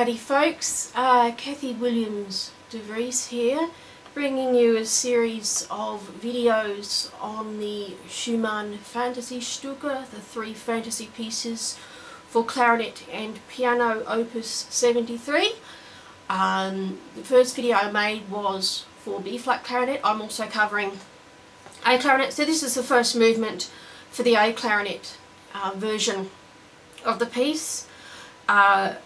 Howdy folks, Kathy Williams-DeVries here, bringing you a series of videos on the Schumann Fantasiestücke, the 3 fantasy pieces for clarinet and piano, opus 73. The first video I made was for B-flat clarinet. I'm also covering A clarinet, so this is the first movement for the A clarinet version of the piece.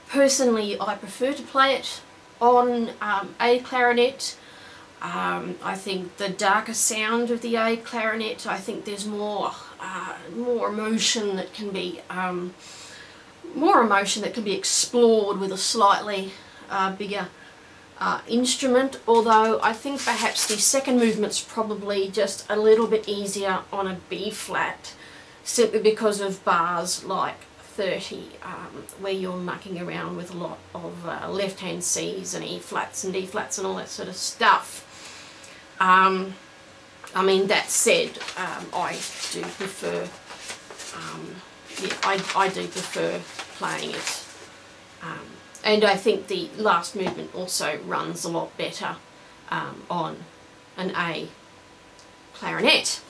Personally, I prefer to play it on A clarinet. I think the darker sound of the A clarinet, I think there's more emotion that can be explored with a slightly bigger instrument. Although I think perhaps the second movement's probably just a little bit easier on a B flat, simply because of bars like 30, where you're mucking around with a lot of left hand C's and E flats and D flats and all that sort of stuff. I mean, that said, I do prefer I do prefer playing it, and I think the last movement also runs a lot better on an A clarinet.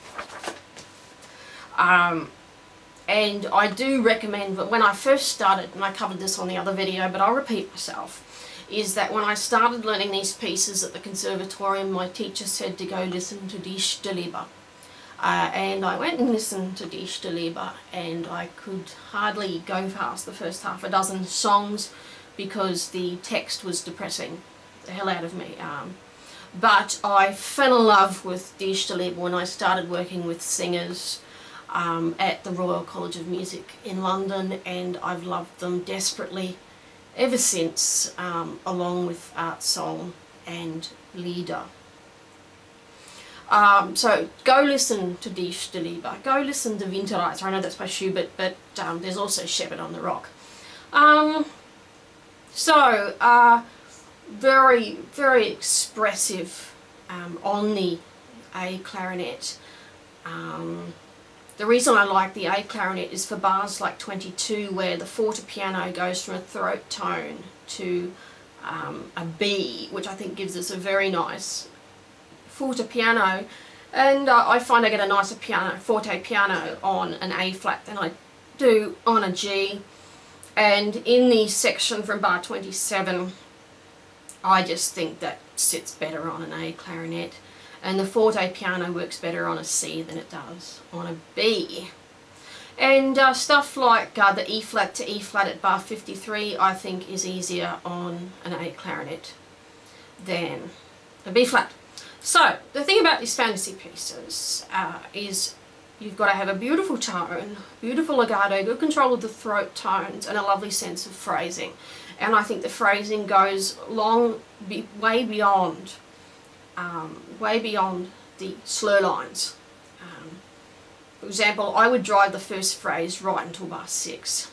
And I do recommend that when I first started, and I covered this on the other video, but I'll repeat myself, is that when I started learning these pieces at the conservatorium, my teacher said to go listen to Die Stille. And I went and listened to Die Stille, and I could hardly go past the first half a dozen songs because the text was depressing the hell out of me. But I fell in love with Die Stille when I started working with singers at the Royal College of Music in London, and I've loved them desperately ever since, along with Art Song and Lieder. So go listen to Die Stille, go listen to Winterreise. I know that's by Schubert, but there's also Shepherd on the Rock. Very, very expressive on the A clarinet. The reason I like the A clarinet is for bars like 22, where the fortepiano goes from a throat tone to a B, which I think gives us a very nice fortepiano, and I find I get a nicer forte piano on an A flat than I do on a G. And in the section from bar 27, I just think that sits better on an A clarinet. And the forte piano works better on a C than it does on a B. And stuff like the E flat to E flat at bar 53, I think is easier on an A clarinet than a B flat. So the thing about these fantasy pieces is you've got to have a beautiful tone, beautiful legato, good control of the throat tones, and a lovely sense of phrasing. And I think the phrasing goes way beyond the slur lines. For example, I would drive the first phrase right until bar 6.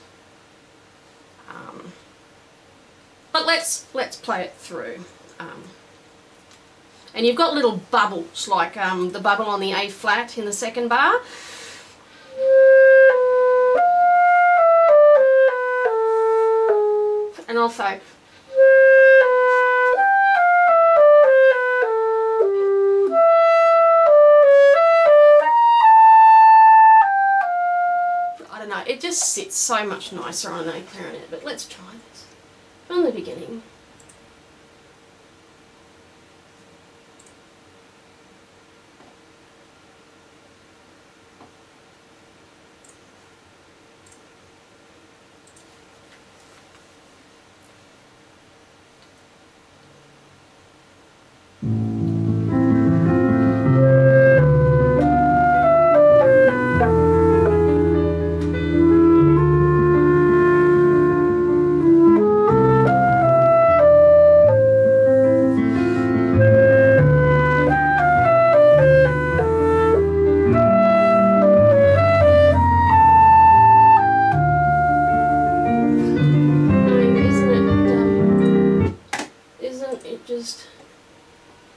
But let's play it through. And you've got little bubbles, like the bubble on the A flat in the second bar. And also I don't know, it just sits so much nicer on an A clarinet. But let's try this from the beginning.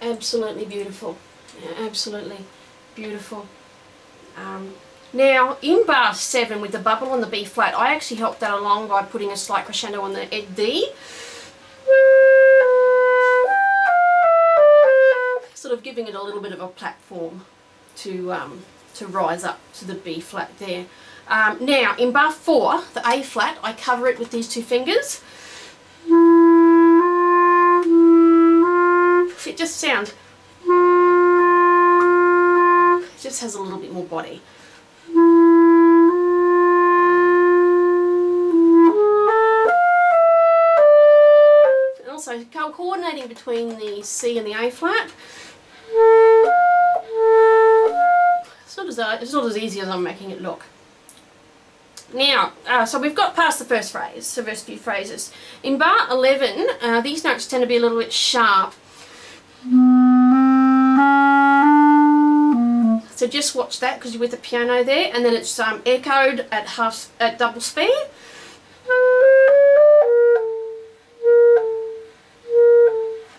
Absolutely beautiful. Yeah, absolutely beautiful. Now in bar 7 with the bubble on the B flat, I actually helped that along by putting a slight crescendo on the D. giving it a little bit of a platform to rise up to the B flat there. Now in bar 4, the A flat, I cover it with these 2 fingers. It just sounds, it just has a little bit more body. And also coordinating between the C and the A flat. It's not as easy as I'm making it look. Now, so we've got past the first phrase, the first few phrases. In bar 11, these notes tend to be a little bit sharp. So just watch that because you're with the piano there, and then it's echoed at double speed.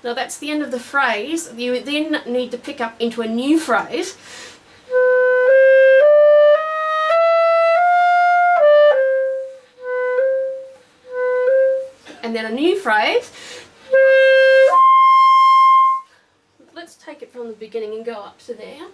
Now that's the end of the phrase. You then need to pick up into a new phrase. And then a new phrase. Let's take it from the beginning and go up to there.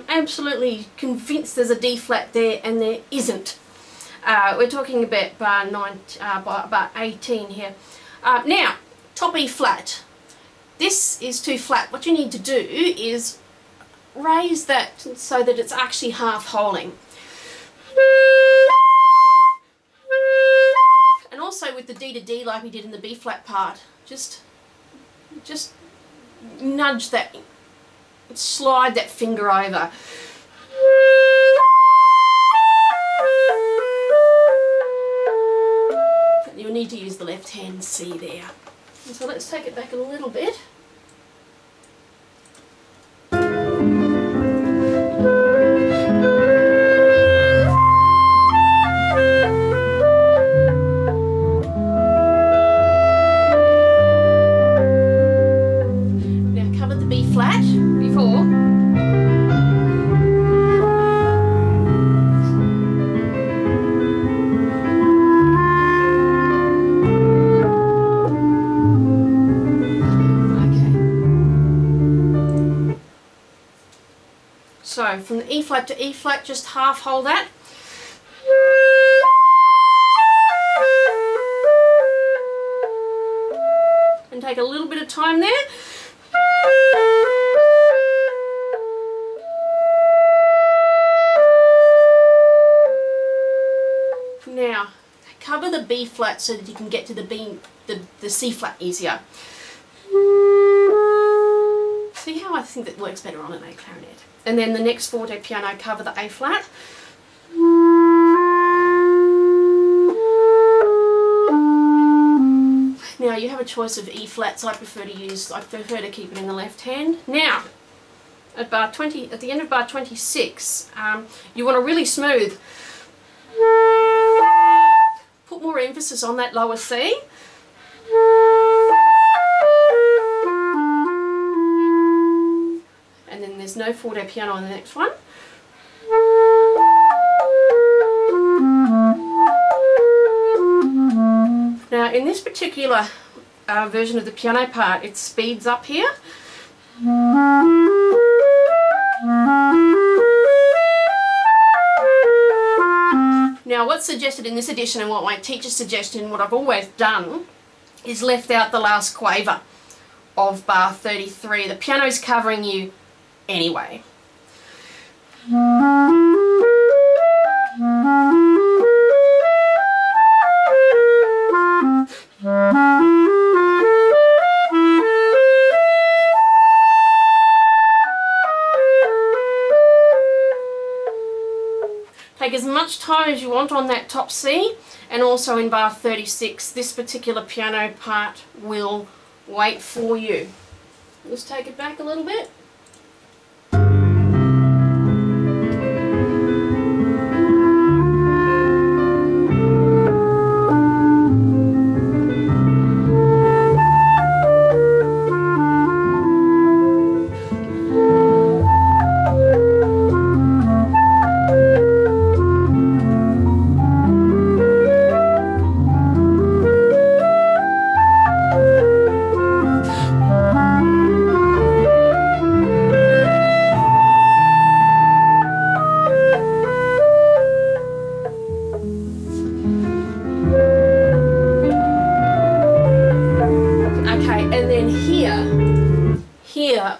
Absolutely convinced there's a D flat there, and there isn't. We're talking about bar 18 here. Now, top E flat. This is too flat. What you need to do is raise that so that it's actually half holding. And also with the D to D like we did in the B flat part, just nudge that, slide that finger over. You'll need to use the left hand C there. And so let's take it back a little bit. Now cover the B flat before. So from the E flat to E flat, just half hold that. And take a little bit of time there. Now, cover the B flat so that you can get to the C flat easier. See how I think that works better on an A clarinet. And then the next forte piano, cover the A flat. Now you have a choice of E flats. I prefer to keep it in the left hand. Now, at the end of bar 26, you want to really smooth. Put more emphasis on that lower C. And then there's no forte piano on the next one. Now in this particular version of the piano part, it speeds up here. Now what's suggested in this edition, and what my teacher suggested and what I've always done, is left out the last quaver of bar 33. The piano's covering you anyway. much time as you want on that top C, and also in bar 36 this particular piano part will wait for you. Let's take it back a little bit.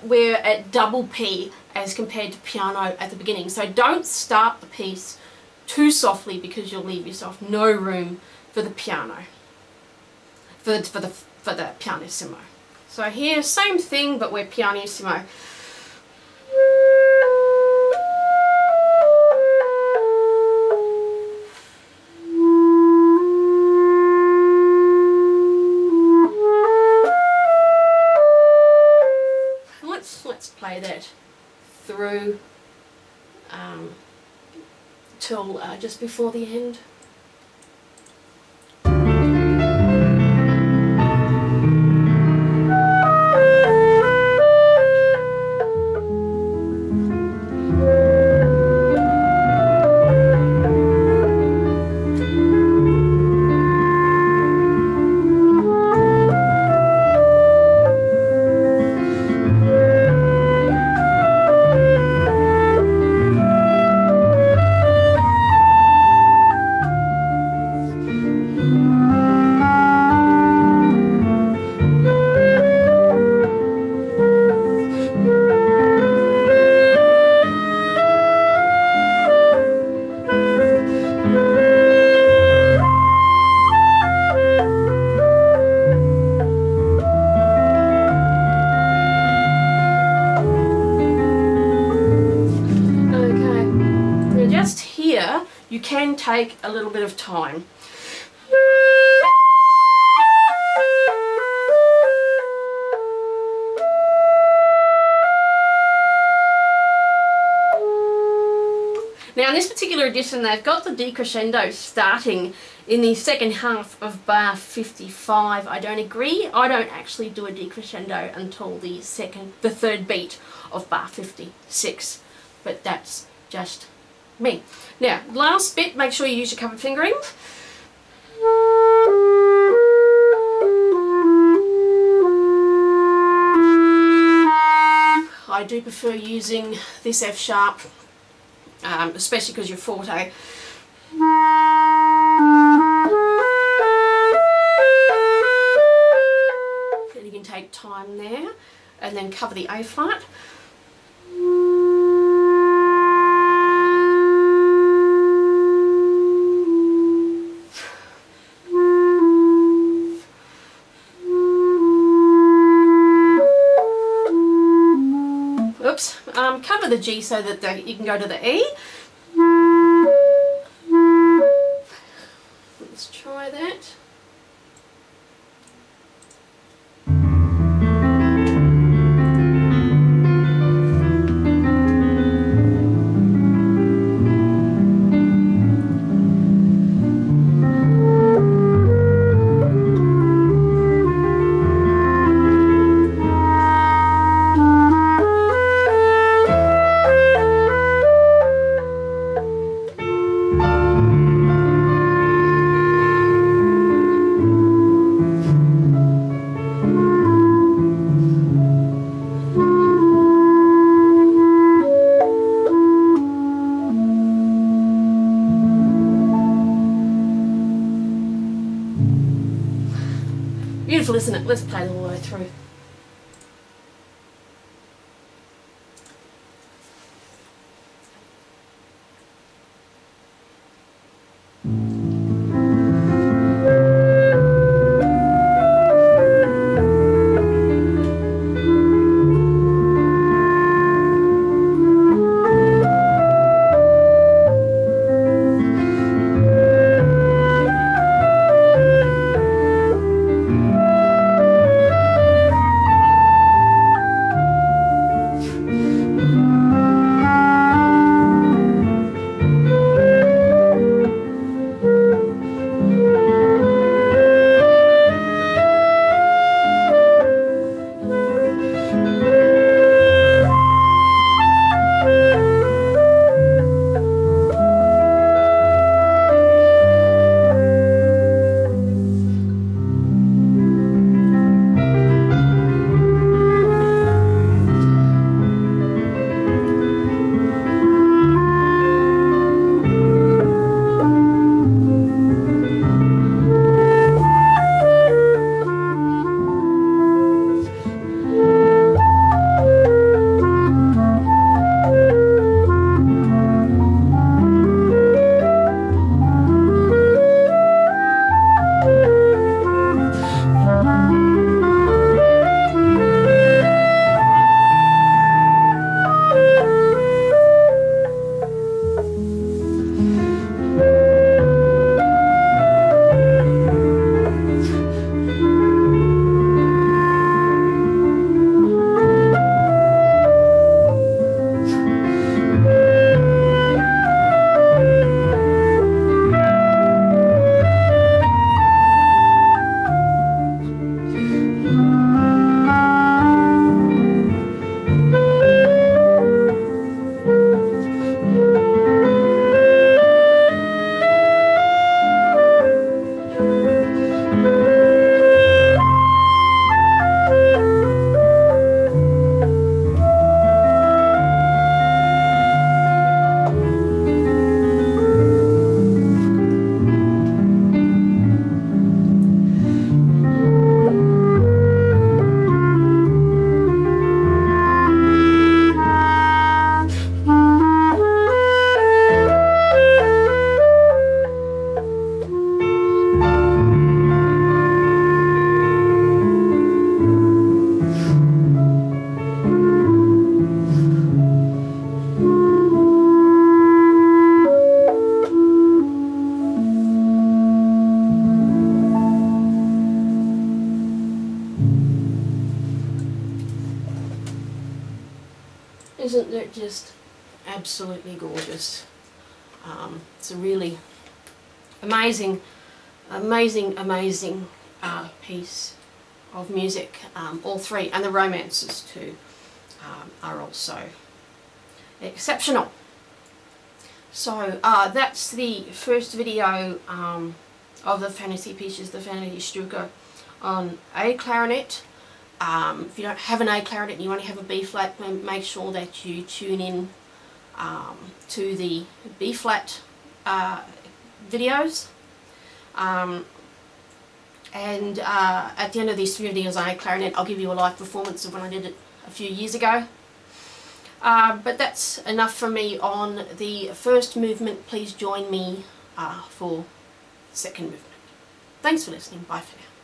We're at double P as compared to piano at the beginning, so don't start the piece too softly because you'll leave yourself no room for the piano, for the pianissimo. So here, same thing, but we're pianissimo. Let's play that through till just before the end. You can take a little bit of time. Now in this particular edition they've got the decrescendo starting in the second half of bar 55. I don't agree. I don't actually do a decrescendo until the third beat of bar 56, but that's just me. Now, last bit, make sure you use your covered fingering. I do prefer using this F sharp, especially because you're forte. And you can take time there and then cover the A flat. Cover the G so that you can go to the E. Let's try that. Beautiful, isn't it? Let's play it all the way through. Isn't it just absolutely gorgeous? It's a really amazing piece of music. All three, and the romances too, are also exceptional. So that's the first video of the fantasy pieces, the Fantasiestücke on A clarinet. If you don't have an A clarinet and you only have a B flat, make sure that you tune in to the B flat videos. And at the end of these videos on A clarinet, I'll give you a live performance of when I did it a few years ago. But that's enough from me on the first movement. Please join me for the second movement. Thanks for listening. Bye for now.